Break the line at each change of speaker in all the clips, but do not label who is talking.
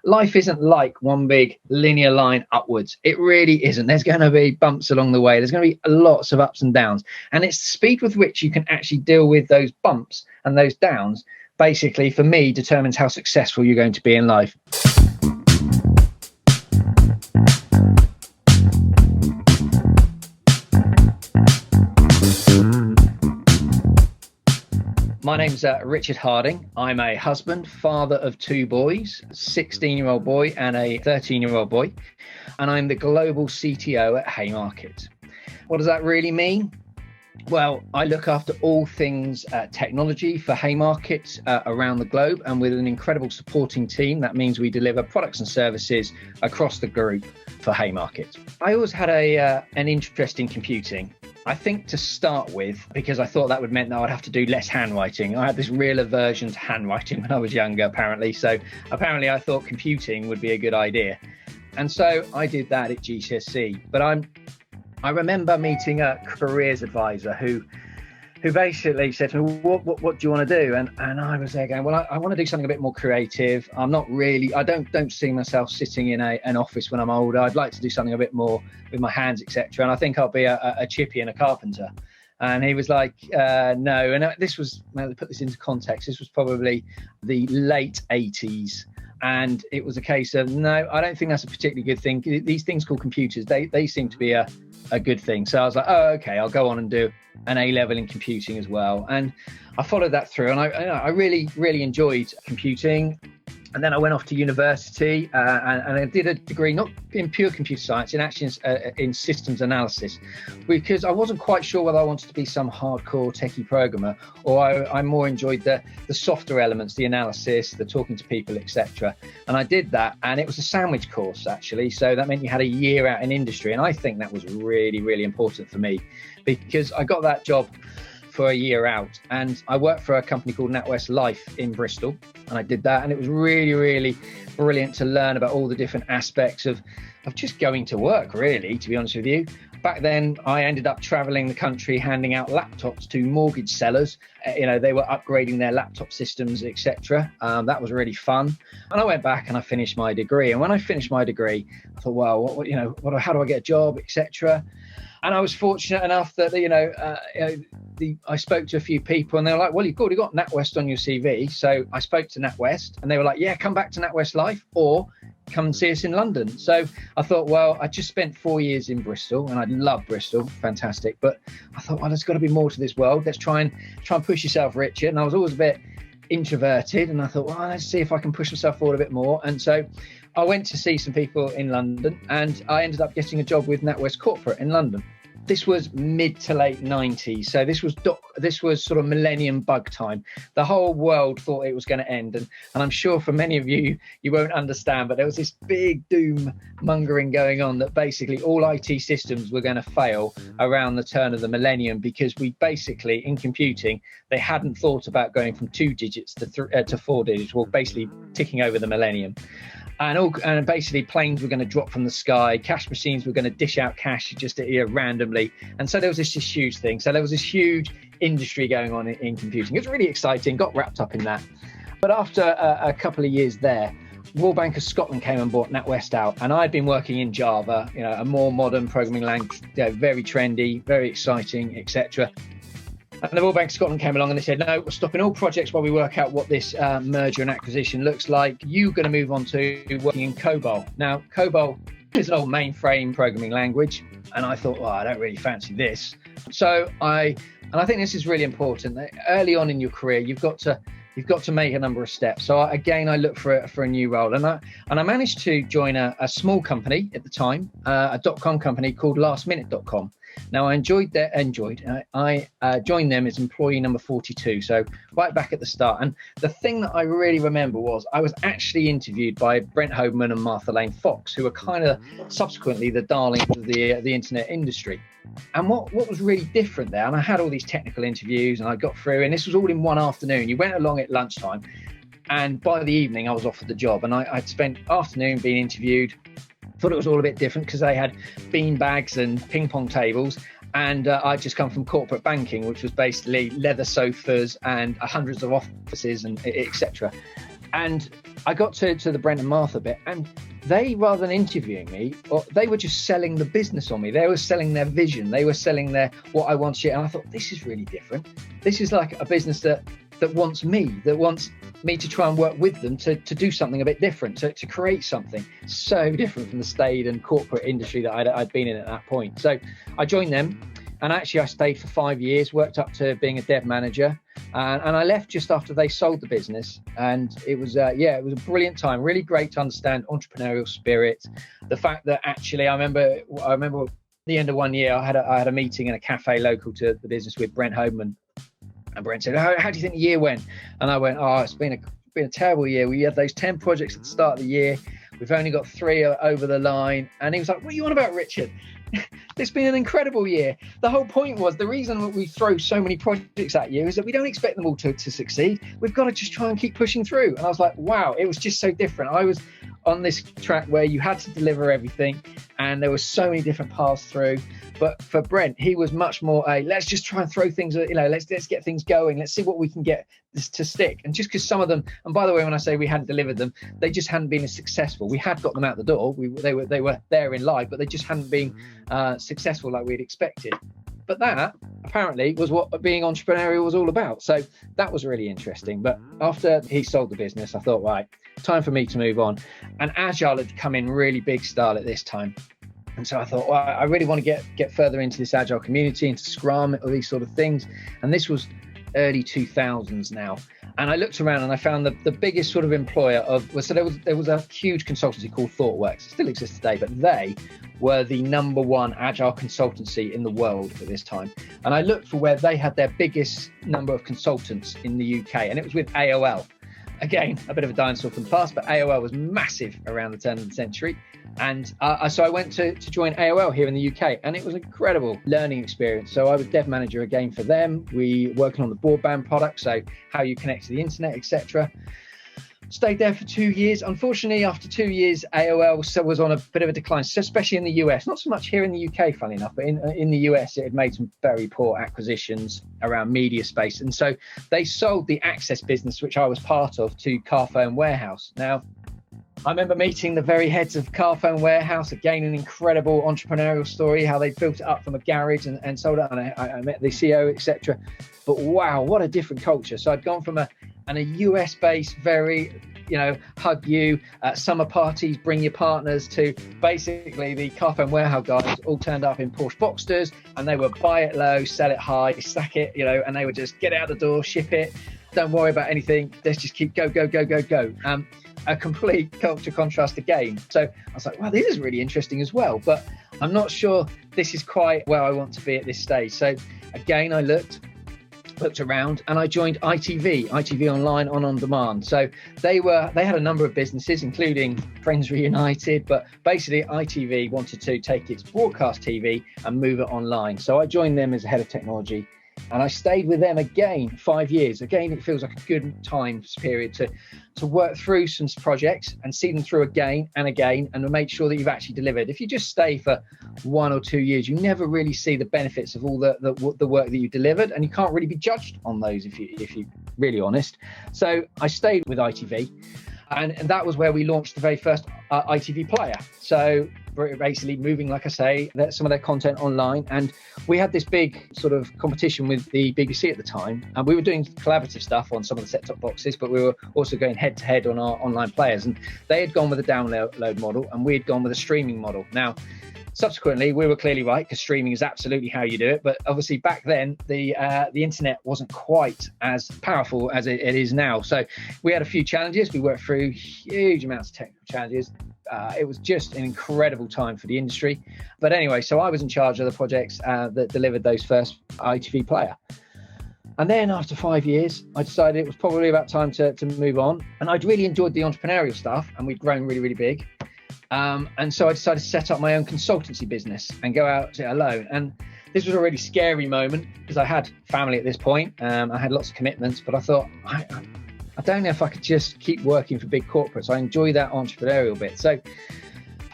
Life isn't like one big linear line upwards. It really isn't. There's going to be bumps along the way. There's going to be lots of ups and downs. And it's the speed with which you can actually deal with those bumps and those downs, basically, for me, determines how successful you're going to be in life. My name's Richard Harding. I'm a husband, father of two boys, a 16-year-old boy and a 13-year-old boy. And I'm the global CTO at Haymarket. What does that really mean? Well, I look after all things technology for Haymarket around the globe, and with an incredible supporting team. That means we deliver products and services across the group for Haymarket. I always had an interest in computing. I think to start with, because I thought that would mean that I'd have to do less handwriting. I had this real aversion to handwriting when I was younger, apparently. So apparently I thought computing would be a good idea. And so I did that at GCSE. But I remember meeting a careers advisor who basically said to me, what do you want to do? And I was there going, well, I want to do something a bit more creative. I don't see myself sitting in an office when I'm older. I'd like to do something a bit more with my hands, etc. And I think I'll be a chippy and a carpenter. And he was like, no. And this was, to put this into context, this was probably the late 80s. And it was a case of, no, I don't think that's a particularly good thing. These things called computers, they seem to be a good thing. So I was like, oh, okay, I'll go on and do an A-level in computing as well. And I followed that through, and I really, really enjoyed computing. And then I went off to university and I did a degree, not in pure computer science, in systems analysis, because I wasn't quite sure whether I wanted to be some hardcore techie programmer, or I more enjoyed the softer elements, the analysis, the talking to people, etc. And I did that, and it was a sandwich course, actually. So that meant you had a year out in industry. And I think that was really, really important for me, because I got that job for a year out, and I worked for a company called NatWest Life in Bristol, and I did that, and it was really, really brilliant to learn about all the different aspects of just going to work, really, to be honest with you. Back then, I ended up traveling the country handing out laptops to mortgage sellers. They were upgrading their laptop systems, etc. That was really fun. And I went back and I finished my degree. And when I finished my degree, I thought, well, how do I get a job, etc. And I was fortunate enough that, I spoke to a few people, and they were like, well, you've already got NatWest on your CV. So I spoke to NatWest, and they were like, yeah, come back to NatWest Life or come and see us in London. So I thought, well, I just spent 4 years in Bristol, and I love Bristol, fantastic. But I thought, well, there's got to be more to this world. Let's try and push yourself, Richard. And I was always a bit introverted, and I thought, well, let's see if I can push myself forward a bit more. And so I went to see some people in London, and I ended up getting a job with NatWest Corporate in London. This was mid to late 90s. So this was sort of millennium bug time. The whole world thought it was going to end. And I'm sure for many of you won't understand, but there was this big doom mongering going on that basically all IT systems were going to fail around the turn of the millennium, because we basically, in computing, they hadn't thought about going from 2 digits to 4 digits, well, basically ticking over the millennium. And basically planes were going to drop from the sky, cash machines were going to dish out cash just randomly. And so there was this huge thing. So there was this huge industry going on in computing. It was really exciting, got wrapped up in that. But after a couple of years there, Royal Bank of Scotland came and bought NatWest out. And I'd been working in Java, a more modern programming language, very trendy, very exciting, etc. And the Royal Bank of Scotland came along and they said, no, we're stopping all projects while we work out what this merger and acquisition looks like. You're going to move on to working in COBOL. Now, COBOL is an old mainframe programming language. And I thought, well, I don't really fancy this. So I think this is really important. Early on in your career, you've got to make a number of steps. So I looked for a new role, and I managed to join a small company at the time, a .com company called lastminute.com. Now I I joined them as employee number 42, so right back at the start. And the thing that I really remember was I was actually interviewed by Brent Hoberman and Martha Lane Fox, who were kind of subsequently the darlings of the internet industry. And what was really different there, and I had all these technical interviews and I got through, and this was all in one afternoon. You went along at lunchtime, and by the evening I was offered the job, and I'd spent afternoon being interviewed. Thought it was all a bit different because they had bean bags and ping pong tables, and I'd just come from corporate banking, which was basically leather sofas and hundreds of offices and etc. And I got to the Brent and Martha bit, and they, rather than interviewing me, they were just selling the business on me. They were selling their vision. They were selling what I wanted. And I thought, this is really different. This is like a business that wants me to try and work with them to do something a bit different, to create something so different from the staid and corporate industry that I'd been in at that point. So I joined them, and actually I stayed for 5 years, worked up to being a dev manager, and I left just after they sold the business. And it was it was a brilliant time, really great to understand entrepreneurial spirit. The fact that actually I remember at the end of one year I had a meeting in a cafe local to the business with Brent Homan. And Brent said, how do you think the year went? And I went, it's been a terrible year. We had those 10 projects at the start of the year. We've only got 3 over the line. And he was like, what are you on about, Richard? It's been an incredible year. The whole point was, the reason that we throw so many projects at you is that we don't expect them all to succeed. We've got to just try and keep pushing through. And I was like, wow, it was just so different. I was on this track where you had to deliver everything, and there were so many different paths through. But for Brent, he was much more let's just try and throw things, let's get things going. Let's see what we can get this to stick. And just because some of them, and by the way, when I say we hadn't delivered them, they just hadn't been as successful. We had got them out the door. They were there in life, but they just hadn't been successful like we'd expected. But that apparently was what being entrepreneurial was all about. So that was really interesting. But after he sold the business, I thought, right, time for me to move on. And Agile had come in really big style at this time. And so I thought, well, I really want to get further into this Agile community, into Scrum, all these sort of things. And this was early 2000s now. And I looked around and I found the biggest sort of employer there was a huge consultancy called ThoughtWorks. It still exists today, but they were the number one Agile consultancy in the world at this time. And I looked for where they had their biggest number of consultants in the UK, and it was with AOL. Again, a bit of a dinosaur from the past, but AOL was massive around the turn of the century. And so I went to join AOL here in the UK, and it was an incredible learning experience. So I was dev manager again for them. We were working on the broadband product, so how you connect to the internet, etc. Stayed there for 2 years. Unfortunately, after 2 years, AOL was on a bit of a decline, so especially in the US. Not so much here in the UK, funnily enough, but in the US, it had made some very poor acquisitions around media space. And so they sold the access business, which I was part of, to Carphone Warehouse. Now, I remember meeting the very heads of Carphone Warehouse, again, an incredible entrepreneurial story, how they built it up from a garage and sold it. And I met the CEO, etc. But wow, what a different culture. So I'd gone from a US-based, very, hug you, summer parties, bring your partners, to basically the Carphone Warehouse guys all turned up in Porsche Boxsters, and they would buy it low, sell it high, stack it, and they would just get out the door, ship it. Don't worry about anything. Let's just keep go. A complete culture contrast again. So I was like, wow, this is really interesting as well, but I'm not sure this is quite where I want to be at this stage. So again, I looked around, and I joined ITV Online on demand. So they had a number of businesses, including Friends Reunited, but basically ITV wanted to take its broadcast TV and move it online. So I joined them as a head of technology, and I stayed with them again 5 years. Again, it feels like a good time period to work through some projects and see them through again and make sure that you've actually delivered. If you just stay for 1 or 2 years, you never really see the benefits of all the work that you delivered, and you can't really be judged on those if you're really honest. So I stayed with ITV, and that was where we launched the very first ITV player. So basically moving, like I say, some of their content online. And we had this big sort of competition with the BBC at the time, and we were doing collaborative stuff on some of the set-top boxes, but we were also going head-to-head on our online players. And they had gone with a download model, and we had gone with a streaming model. Now, subsequently, we were clearly right, because streaming is absolutely how you do it. But obviously back then, the internet wasn't quite as powerful as it is now. So we had a few challenges. We worked through huge amounts of technical challenges. It was just an incredible time for the industry. But anyway, so I was in charge of the projects that delivered those first ITV player. And then after 5 years, I decided it was probably about time to move on. And I'd really enjoyed the entrepreneurial stuff, and we'd grown really, really big. And so I decided to set up my own consultancy business and go out alone. And this was a really scary moment, because I had family at this point. I had lots of commitments, but I thought, I don't know if I could just keep working for big corporates. I enjoy that entrepreneurial bit. So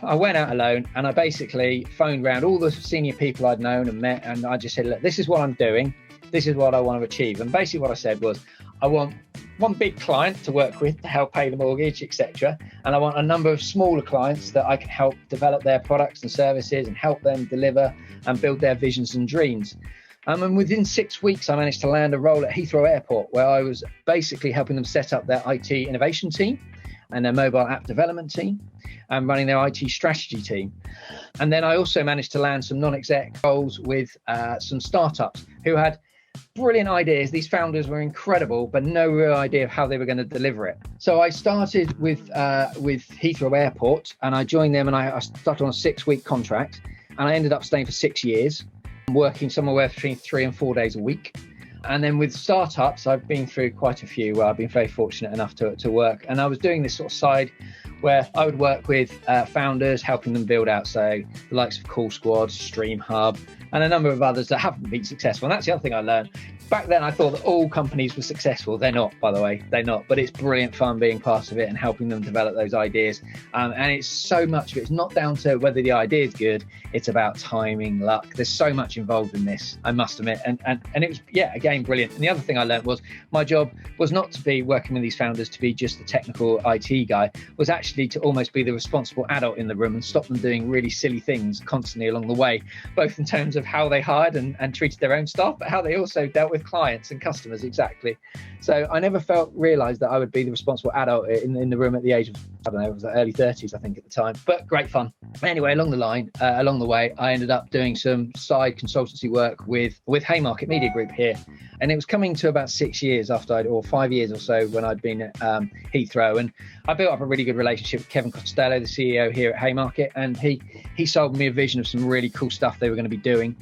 I went out alone, and I basically phoned around all the senior people I'd known and met. And I just said, look, this is what I'm doing. This is what I want to achieve. And basically what I said was, I want one big client to work with to help pay the mortgage, etc. And I want a number of smaller clients that I can help develop their products and services and help them deliver and build their visions and dreams. And within 6 weeks, I managed to land a role at Heathrow Airport, where I was basically helping them set up their IT innovation team and their mobile app development team and running their IT strategy team. And then I also managed to land some non-exec roles with some startups who had brilliant ideas. These founders were incredible, but no real idea of how they were going to deliver it. So I started with Heathrow Airport, and I joined them, and I started on a 6-week contract, and I ended up staying for 6 years, working somewhere between 3 and 4 days a week. And then with startups, I've been through quite a few where I've been very fortunate enough to work. And I was doing this sort of side where I would work with founders, helping them build out, so the likes of Call Squad, Stream Hub, and a number of others that haven't been successful. And that's the other thing I learned. Back then, I thought that all companies were successful. They're not, by the way. They're not. But it's brilliant fun being part of it and helping them develop those ideas. And it's so much of it. It's not down to whether the idea is good. It's about timing, luck. There's so much involved in this, I must admit. And it was, again, brilliant. And the other thing I learned was my job was not to be working with these founders to be just the technical IT guy, was actually to almost be the responsible adult in the room and stop them doing really silly things constantly along the way, both in terms of how they hired and treated their own staff, but how they also dealt with clients and customers. Exactly. So I never realized that I would be the responsible adult in the room at the age of, I don't know, it was early 30s, I think, at the time, but great fun. Anyway, along the way, I ended up doing some side consultancy work with Haymarket Media Group here. And it was coming to about 6 years after or 5 years or so when I'd been at Heathrow. And I built up a really good relationship with Kevin Costello, the CEO here at Haymarket. And he sold me a vision of some really cool stuff they were going to be doing.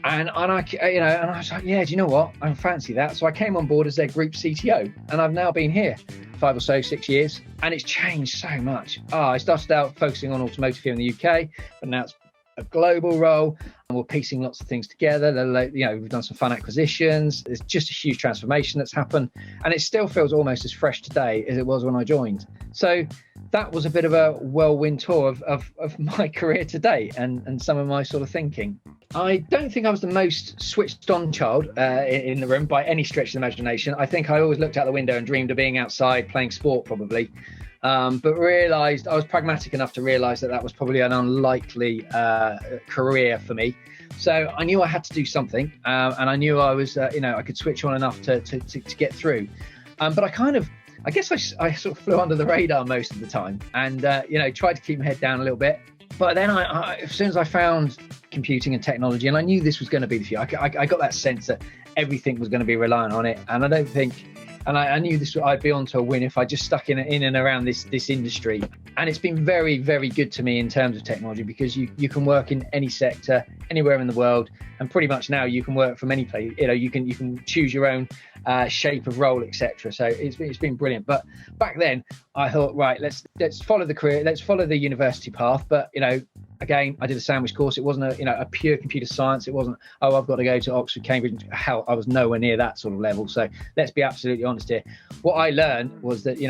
And I was like, yeah, do you know what? I fancy that. So I came on board as their group CTO, and I've now been here 5 or so, 6 years, and it's changed so much. I started out focusing on automotive here in the UK, but now it's a global role, and we're piecing lots of things together. We've done some fun acquisitions. There's just a huge transformation that's happened, and it still feels almost as fresh today as it was when I joined. So that was a bit of a whirlwind tour of my career to date and some of my sort of thinking. I don't think I was the most switched on child in the room by any stretch of the imagination. I think I always looked out the window and dreamed of being outside playing sport probably, but realised I was pragmatic enough to realise that was probably an unlikely career for me. So I knew I had to do something, and I knew I was, I could switch on enough to get through. But I guess I sort of flew under the radar most of the time and, tried to keep my head down a little bit. But then I as soon as I found computing and technology, and I knew this was going to be the future, I got that sense that everything was going to be reliant on it. And I knew I'd be on to a win if I just stuck in and around this industry. And it's been very, very good to me in terms of technology, because you can work in any sector, anywhere in the world, and pretty much now you can work from any place. You can choose your own shape of role, etc. So it's been brilliant. But back then I thought, right, let's follow the career, let's follow the university path. But again, I did a sandwich course. It wasn't a pure computer science. It wasn't, I've got to go to Oxford, Cambridge. Hell, I was nowhere near that sort of level. So let's be absolutely honest here. What I learned was that, you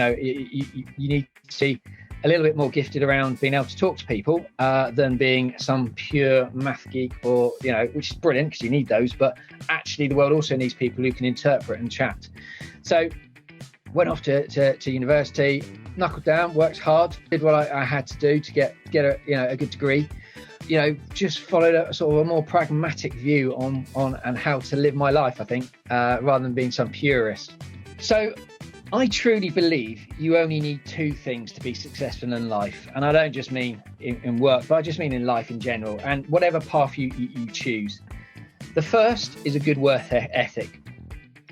need to be a little bit more gifted around being able to talk to people than being some pure math geek or, which is brilliant because you need those. But actually, the world also needs people who can interpret and chat. So went off to university, knuckled down, worked hard, did what I had to do to get a good degree. Just followed a sort of a more pragmatic view on and how to live my life, I think, rather than being some purist. So I truly believe you only need 2 things to be successful in life. And I don't just mean in work, but I just mean in life in general, and whatever path you choose. The first is a good work ethic.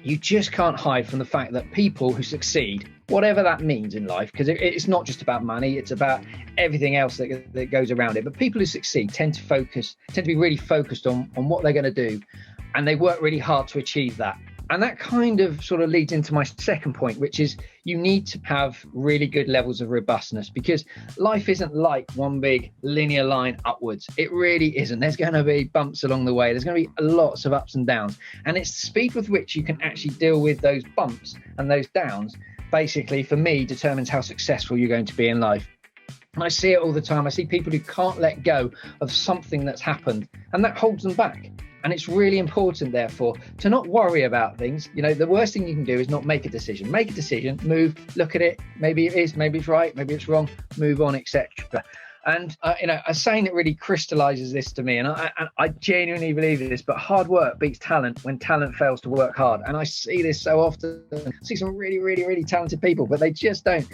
You just can't hide from the fact that people who succeed, whatever that means in life, because it's not just about money, it's about everything else that goes around it. But people who succeed tend to be really focused on what they're going to do, and they work really hard to achieve that. And that kind of sort of leads into my second point, which is you need to have really good levels of robustness, because life isn't like one big linear line upwards. It really isn't. There's going to be bumps along the way. There's going to be lots of ups and downs. And it's the speed with which you can actually deal with those bumps and those downs, basically, for me, determines how successful you're going to be in life. And I see it all the time. I see people who can't let go of something that's happened, and that holds them back. And it's really important, therefore, to not worry about things. The worst thing you can do is not make a decision. Make a decision, move, look at it. Maybe it is, maybe it's right, maybe it's wrong, move on, etc. And, a saying that really crystallizes this to me, and I genuinely believe this, but hard work beats talent when talent fails to work hard. And I see this so often. I see some really, really, really talented people, but they just don't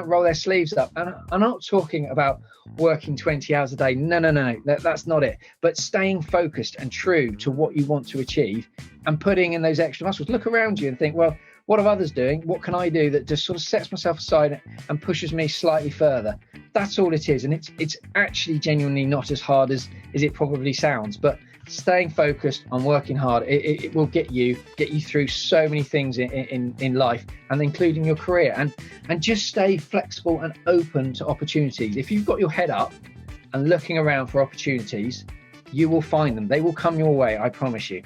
roll their sleeves up. And I'm not talking about working 20 hours a day. No, that's not it. But staying focused and true to what you want to achieve and putting in those extra muscles. Look around you and think, well, what are others doing? What can I do that just sort of sets myself aside and pushes me slightly further? That's all it is. And it's actually genuinely not as hard as it probably sounds. But staying focused on working hard, it will get you through so many things in life, and including your career. And just stay flexible and open to opportunities. If you've got your head up and looking around for opportunities, you will find them. They will come your way, I promise you.